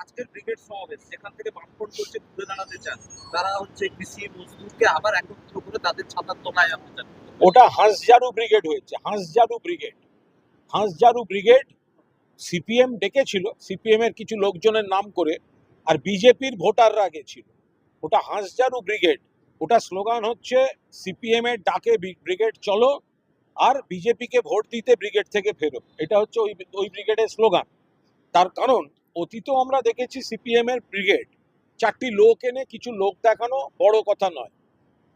আজকের ব্রিগেড সমাবেশ সেখান থেকে বামফ্রন্ট করছে ঘুরে দাঁড়াতে চান, তারা হচ্ছে কৃষি মজদুরকে আবার একত্র করে তাদের ছাতার তলায় আনতে চান। ওটা হাঁসঝাড়ু ব্রিগেড হয়েছে, হাঁসঝাড়ু ব্রিগেড। হাঁসঝাড়ু ব্রিগেড সিপিএম ডেকেছিল, সিপিএম এর কিছু লোকজনের নাম করে, আর বিজেপির ভোটাররা গেছিল। ওটা হাঁসঝাড়ু ব্রিগেড। ওটা স্লোগান হচ্ছে সিপিএম এর ডাকে ব্রিগেড চলো, আর বিজেপিকে ভোট দিতে ব্রিগেড থেকে ফেরো। এটা হচ্ছে ওই ওই ব্রিগেডের স্লোগান। তার কারণ অতীতেও আমরা দেখেছি সিপিএম এর ব্রিগেড চারটি লোক এনে কিছু লোক দেখানো বড় কথা নয়।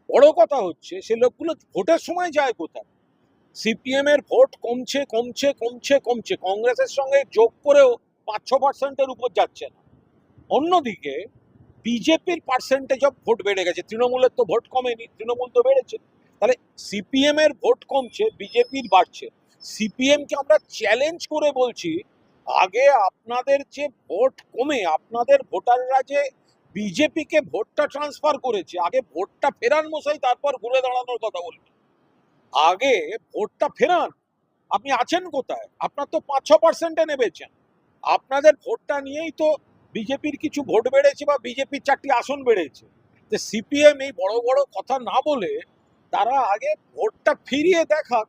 বড় কথা হচ্ছে সে লোকগুলো ভোটের সময় যায় কোথায়। সিপিএম এর ভোট কমছে কমছে কমছে কমছে, কংগ্রেসের সঙ্গে যোগ করেও 5-6% উপর যাচ্ছে না। অন্যদিকে বিজেপির পার্সেন্টেজ অফ ভোট বেড়ে গেছে, তৃণমূলের তো ভোট কমেনি, তৃণমূল তো বেড়েছে। তাহলে সিপিএম এর ভোট কমছে, বিজেপির বাড়ছে। সিপিএম কে আমরা চ্যালেঞ্জ করে বলছি, আগে আপনাদের যে ভোট কমে আপনাদের ভোটাররা যে বিজেপিকে ভোটটা ট্রান্সফার করেছে, আগে ভোটটা ফেরান মশাই, তারপর ঘুরে দাঁড়ানোর কথা বলবেন। আগে ভোটটা ফেরান। আপনি আছেন কোথায়? আপনার তো 5-6% নেমেছেন। আপনাদের ভোটটা নিয়েই তো বিজেপির কিছু ভোট বেড়েছে বা বিজেপির 4টি আসন বেড়েছে। যে সিপিএম এই বড় বড় কথা না বলে তারা আগে ভোটটা ফিরিয়ে দেখাক,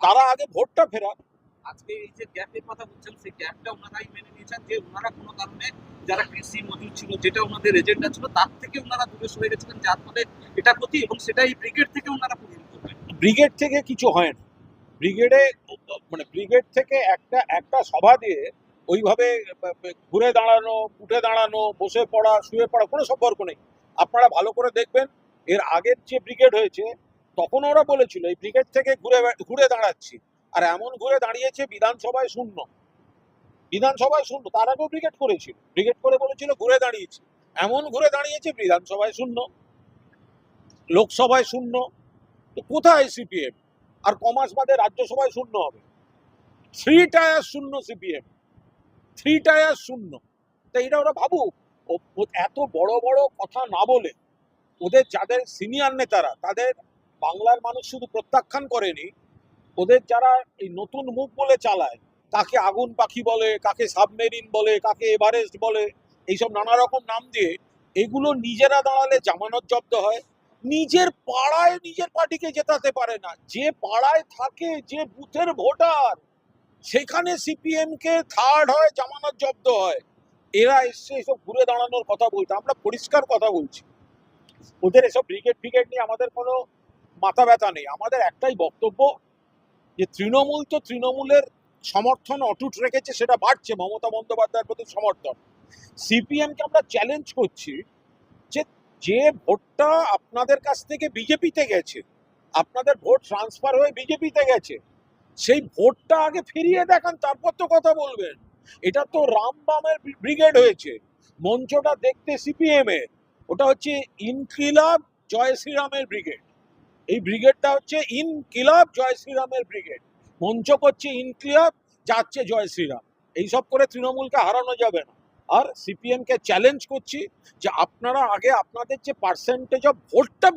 তারা আগে ভোটটা ফেরাক। আজকে এই যে গ্যাপের কথা বলছেন, সেই গ্যাপটা ওনারাই মেনে নিয়েছেন যে ওনারা কোনো কারণে যারা কৃষি মজুর ছিল, যেটা ওনাদের এজেন্ডা ছিল, তার থেকে ওনারা দূরে সরে গেছিলেন, যার ফলে এটা ক্ষতি, এবং সেটাই ব্রিগেড থেকে ওনারা পূরণ করবেন। ব্রিগেড থেকে কিছু হয় না। ব্রিগেডে মানে ব্রিগেড থেকে একটা একটা সভা দিয়ে ওইভাবে ঘুরে দাঁড়ানো, উঠে দাঁড়ানো, বসে পড়া, শুয়ে পড়া কোনো সম্পর্ক নেই। আপনারা ভালো করে দেখবেন, এর আগের যে ব্রিগেড হয়েছে তখন ওরা বলেছিল এই ব্রিগেড থেকে ঘুরে ঘুরে দাঁড়াচ্ছি, আর এমন ঘুরে দাঁড়িয়েছে বিধানসভায় শূন্য। বিধানসভায় শূন্য, তার আগেও ব্রিগেড করেছিল, ব্রিগেড করে বলেছিল ঘুরে দাঁড়িয়েছি, এমন ঘুরে দাঁড়িয়েছে বিধানসভায় শূন্য, লোকসভায় শূন্য। তো কোথায় সিপিএম? আর কমাস বাদে রাজ্যসভায় শূন্য হবে। 3 টায়ার শূন্য সিপিএম, 3 টায়ার শূন্য। তো এটা ওরা ভাবুক। এত বড় বড় কথা না বলে ওদের যাদের সিনিয়র নেতারা, তাদের বাংলার মানুষ শুধু প্রত্যাখ্যান করেনি, ওদের যারা এই নতুন মুখ বলে চালায়, কাকে আগুন পাখি বলে, কাকে সাবমেরিন বলে, কাকে এভারেস্ট বলে, এইসব নানা রকম নাম দিয়ে, এগুলো নিজেরা দাঁড়ালে জামানত জব্দ হয়। নিজের পাড়ায় নিজের পার্টিকে জেতাতে পারে না, যে পাড়ায় থাকে, যে বুথের ভোটার, সেখানে সিপিএম কে থার্ড হয়, জামানত জব্দ হয়। এরা এসছে এসব ঘুরে দাঁড়ানোর কথা বলতে, আমরা পরিষ্কার কথা বলছি। ওদের এসব ব্রিগেড ফ্রিগেড নিয়ে আমাদের কোনো মাথা ব্যথা নেই। আমাদের একটাই বক্তব্য, যে তৃণমূল তো তৃণমূলের সমর্থন অটুট রেখেছে, সেটা বাড়ছে, মমতা বন্দ্যোপাধ্যায়ের প্রতি সমর্থন। সিপিএম কে আমরা চ্যালেঞ্জ করছি যে যে ভোটটা আপনাদের কাছ থেকে বিজেপিতে গেছে, আপনাদের ভোট ট্রান্সফার হয়ে বিজেপিতে গেছে, সেই ভোটটা আগে ফিরিয়ে দেখান, তারপর তো কথা বলবেন। এটা তো রামবামের ব্রিগেড হয়েছে, মঞ্চটা দেখতে সিপিএম এর, ওটা হচ্ছে ইনকিলাব জয় শ্রীরামের ব্রিগেড। এই ব্রিগেডটা হচ্ছে ইনকিলাব জয় শ্রীরামের ব্রিগেড। মঞ্চ করছে ইনকিলাব, যাচ্ছে জয় শ্রীরাম। এইসব করে তৃণমূলকে হারানো যাবে না। আর সিপিএম কে চ্যালেঞ্জ করছি যে আপনারা আগে আপনাদের যে পার্সেন্টেজ অফ ভোটটা